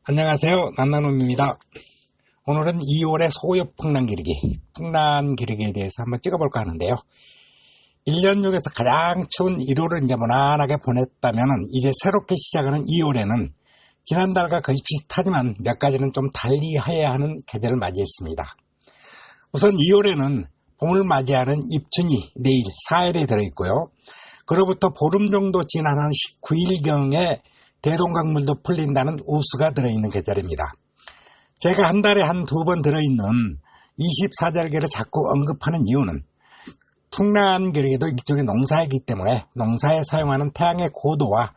안녕하세요. 난나놈입니다. 오늘은 2월의 소엽 풍란기르기에 대해서 한번 찍어볼까 하는데요. 1년 중에서 가장 추운 1월을 이제 무난하게 보냈다면 이제 새롭게 시작하는 2월에는 지난달과 거의 비슷하지만 몇 가지는 좀 달리해야 하는 계절을 맞이했습니다. 우선 2월에는 봄을 맞이하는 입춘이 내일 4일에 들어있고요. 그로부터 보름 정도 지난 한 19일경에 대동강물도 풀린다는 우수가 들어있는 계절입니다. 제가 한 달에 한 두 번 들어있는 24절기를 자꾸 언급하는 이유는 풍란기르기도 일종의 농사이기 때문에 농사에 사용하는 태양의 고도와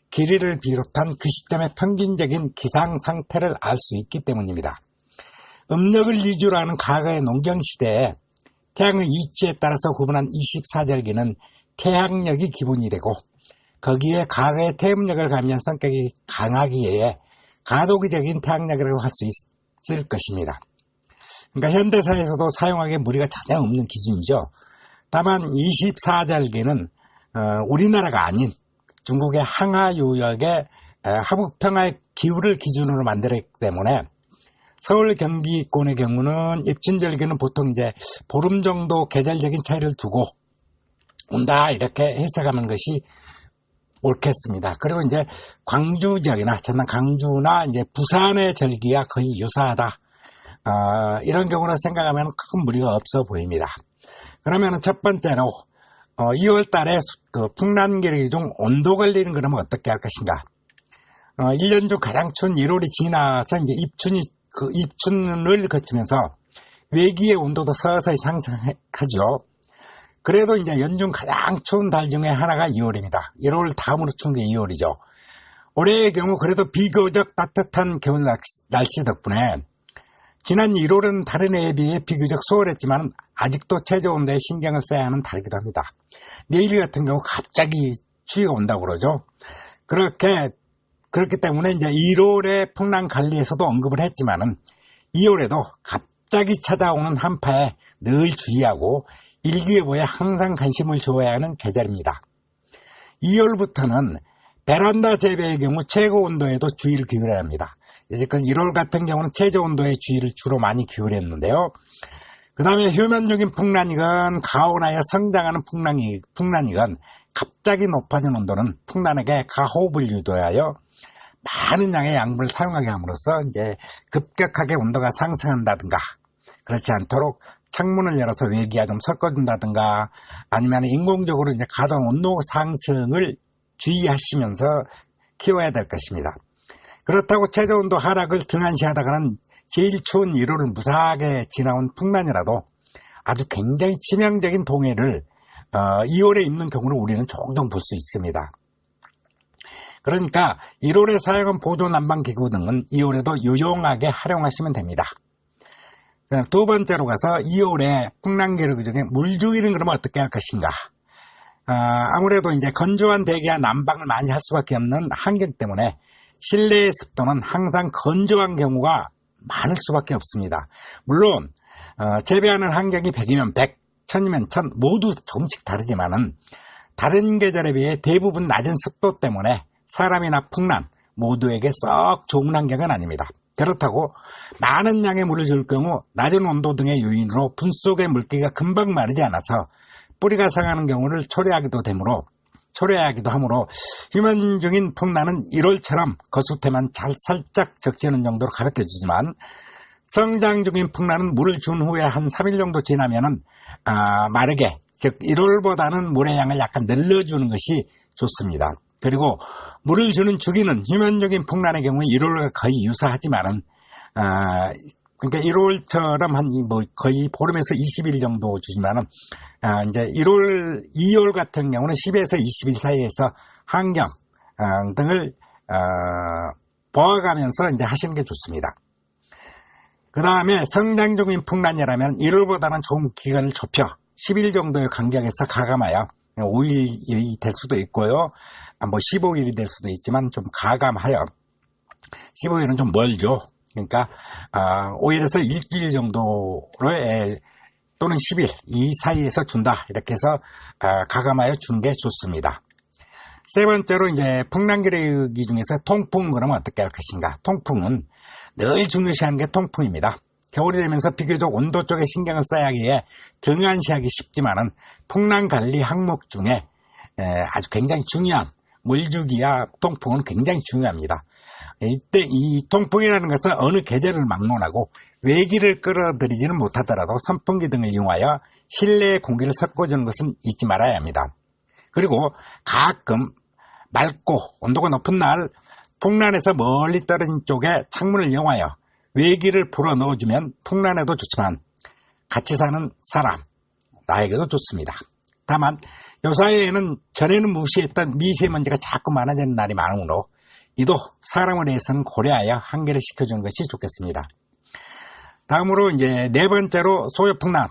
길이를 비롯한 그 시점의 평균적인 기상 상태를 알 수 있기 때문입니다. 음력을 위주로 하는 과거의 농경시대에 태양의 위치에 따라서 구분한 24절기는 태양력이 기본이 되고 거기에 과거의 태음력을 가미한 성격이 강하기에 가도기적인 태양력이라고 할 수 있을 것입니다. 그러니까 현대사에서도 사용하기에 무리가 전혀 없는 기준이죠. 다만 24절기는 우리나라가 아닌 중국의 항하유역의 하북평화의 기후를 기준으로 만들었기 때문에 서울 경기권의 경우는 입춘절기는 보통 이제 보름 정도 계절적인 차이를 두고 온다 이렇게 해석하는 것이 옳겠습니다. 그리고 이제 광주 지역이나 전남 강주나 이제 부산의 절기와 거의 유사하다. 이런 경우를 생각하면 큰 무리가 없어 보입니다. 그러면 첫 번째로 2월 달에 그 풍란기르기 중 온도 걸리는 그러면 어떻게 할 것인가? 1년 중 가장 추운 1월이 지나서 이제 입춘을 거치면서 외기의 온도도 서서히 상승하죠. 그래도 이제 연중 가장 추운 달 중에 하나가 2월입니다. 1월 다음으로 추운 게 2월이죠. 올해의 경우 그래도 비교적 따뜻한 겨울 날씨 덕분에 지난 1월은 다른 해에 비해 비교적 수월했지만 아직도 최저온도에 신경을 써야 하는 달이기도 합니다. 내일 같은 경우 갑자기 추위가 온다고 그러죠. 그렇기 때문에 이제 1월의 풍랑 관리에서도 언급을 했지만은 2월에도 갑자기 찾아오는 한파에 늘 주의하고 일기예보에 항상 관심을 줘야 하는 계절입니다. 2월부터는 베란다 재배의 경우 최고 온도에도 주의를 기울여야 합니다. 이제껏 1월 같은 경우는 최저 온도에 주의를 주로 많이 기울였는데요. 그 다음에 효면적인 풍란이건 가온하여 성장하는 풍란이건 갑자기 높아진 온도는 풍란에게 가호흡을 유도하여 많은 양의 양분을 사용하게 함으로써 이제 급격하게 온도가 상승한다든가 그렇지 않도록 창문을 열어서 외기와 좀 섞어준다든가 아니면 인공적으로 이제 가동 온도 상승을 주의하시면서 키워야 될 것입니다. 그렇다고 최저 온도 하락을 등한시하다가는 제일 추운 1월을 무사하게 지나온 풍란이라도 아주 굉장히 치명적인 동해를 2월에 입는 경우를 우리는 종종 볼 수 있습니다. 그러니까 1월에 사용한 보조 난방기구 등은 2월에도 유용하게 활용하시면 됩니다. 두 번째로 가서 2월에 풍란기르기 중에 물주기는 그러면 어떻게 할 것인가? 아무래도 이제 건조한 대기와 난방을 많이 할 수밖에 없는 환경 때문에 실내의 습도는 항상 건조한 경우가 많을 수밖에 없습니다. 물론 재배하는 환경이 100이면 100, 1000이면 1000 모두 조금씩 다르지만은 다른 계절에 비해 대부분 낮은 습도 때문에 사람이나 풍란 모두에게 썩 좋은 환경은 아닙니다. 그렇다고 많은 양의 물을 줄 경우 낮은 온도 등의 요인으로 분 속의 물기가 금방 마르지 않아서 뿌리가 상하는 경우를 초래하기도 하므로 휴면 중인 풍란은 1월처럼 거수태만 살짝 적시는 정도로 가볍게 주지만 성장 중인 풍란은 물을 준 후에 한 3일 정도 지나면은 마르게 즉 1월보다는 물의 양을 약간 늘려주는 것이 좋습니다. 그리고 물을 주는 주기는 휴면적인 풍란의 경우에 1월과 거의 유사하지만은 그러니까 1월처럼 한 거의 보름에서 20일 정도 주지만은 이제 2월 같은 경우는 10에서 20일 사이에서 환경 등을 보아가면서 이제 하시는 게 좋습니다. 그 다음에 성장 중인 풍란이라면 1월보다는 좀 기간을 좁혀 10일 정도의 간격에서 가감하여 5일이 될 수도 있고요. 15일이 될 수도 있지만 좀 가감하여 15일은 좀 멀죠. 그러니까 5일에서 일주일 정도를 또는 10일 이 사이에서 준다 이렇게 해서 가감하여 주는 게 좋습니다. 세 번째로 이제 풍랑기르기 중에서 통풍 그러면 어떻게 할 것인가. 통풍은 늘 중요시하는 게 통풍입니다. 겨울이 되면서 비교적 온도 쪽에 신경을 써야 하기에 등한시하기 쉽지만은 풍랑관리 항목 중에 아주 굉장히 중요한 물주기와 통풍은 굉장히 중요합니다. 이때 이 통풍이라는 것은 어느 계절을 막론하고 외기를 끌어들이지는 못하더라도 선풍기 등을 이용하여 실내의 공기를 섞어주는 것은 잊지 말아야 합니다. 그리고 가끔 맑고 온도가 높은 날 풍란에서 멀리 떨어진 쪽에 창문을 이용하여 외기를 불어 넣어주면 풍란에도 좋지만 같이 사는 사람, 나에게도 좋습니다. 다만 요사이에는 전에는 무시했던 미세먼지가 자꾸 많아지는 날이 많으므로 이도 사람을 위해서는 고려하여 한계를 시켜주는 것이 좋겠습니다. 다음으로 이제 네 번째로 소요풍란,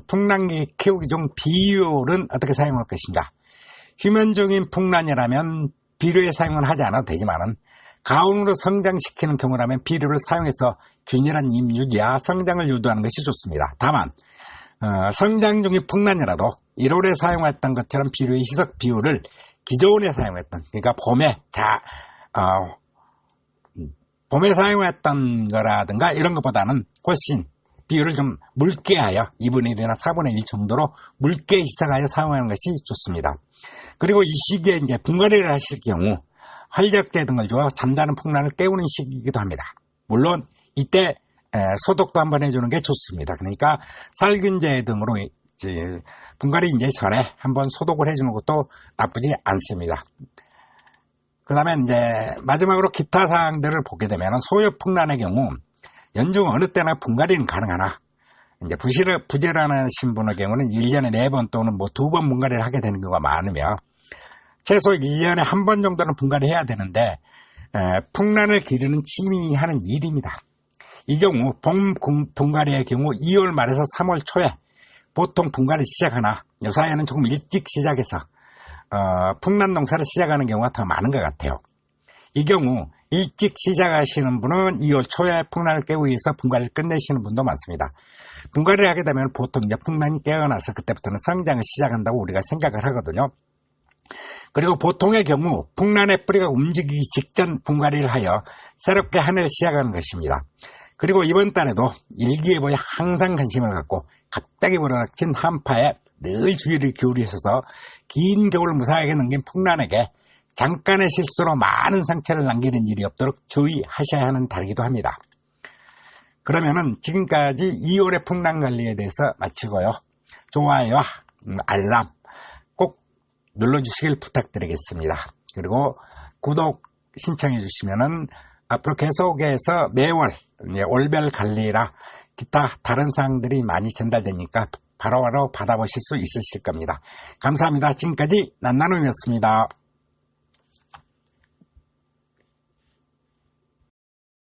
풍란기 키우기 중 비료는 어떻게 사용할 것인가. 휴면적인 풍란이라면 비료에 사용을 하지 않아도 되지만은 가온으로 성장시키는 경우라면 비료를 사용해서 균일한 임유지와 성장을 유도하는 것이 좋습니다. 다만 성장 중인 풍란이라도 1월에 사용했던 것처럼 비료의 희석 비율을 기존에 사용했던, 그러니까 봄에 사용했던 거라든가 이런 것보다는 훨씬 비율을 좀 묽게 하여 2분의 1이나 4분의 1 정도로 묽게 희석하여 사용하는 것이 좋습니다. 그리고 이 시기에 이제 분갈이를 하실 경우 활력제 등을 주어 잠자는 풍란을 깨우는 시기이기도 합니다. 물론 이때 소독도 한번 해주는 게 좋습니다. 그러니까 살균제 등으로 분갈이 이제 전에 한번 소독을 해주는 것도 나쁘지 않습니다. 그 다음에 이제 마지막으로 기타 사항들을 보게 되면 소요풍란의 경우 연중 어느 때나 분갈이는 가능하나 이제 부지런하신 분의 경우는 1년에 4번 또는 뭐 2번 분갈이를 하게 되는 경우가 많으며 최소 1년에 1번 정도는 분갈이해야 되는데 풍란을 기르는 취미 하는 일입니다. 이 경우 봄 분갈이의 경우 2월 말에서 3월 초에 보통 분갈이 시작하나 요사이에는 조금 일찍 시작해서 풍란 농사를 시작하는 경우가 더 많은 것 같아요. 이 경우 일찍 시작하시는 분은 2월 초에 풍란을 깨우기 위해서 분갈이를 끝내시는 분도 많습니다. 분갈이를 하게 되면 보통 이제 풍란이 깨어나서 그때부터는 성장을 시작한다고 우리가 생각을 하거든요. 그리고 보통의 경우 풍란의 뿌리가 움직이기 직전 분갈이를 하여 새롭게 한 해를 시작하는 것입니다. 그리고 이번 달에도 일기예보에 항상 관심을 갖고 갑자기 몰아닥친 한파에 늘 주의를 기울이셔서 긴 겨울을 무사하게 넘긴 풍란에게 잠깐의 실수로 많은 상처를 남기는 일이 없도록 주의하셔야 하는 달이기도 합니다. 그러면은 지금까지 2월의 풍란 관리에 대해서 마치고요. 좋아요와 알람 꼭 눌러주시길 부탁드리겠습니다. 그리고 구독 신청해 주시면은 앞으로 계속해서 매월 올별 관리라 기타 다른 사항들이 많이 전달되니까 바로바로 받아보실 수 있으실 겁니다. 감사합니다. 지금까지 난나눔이었습니다.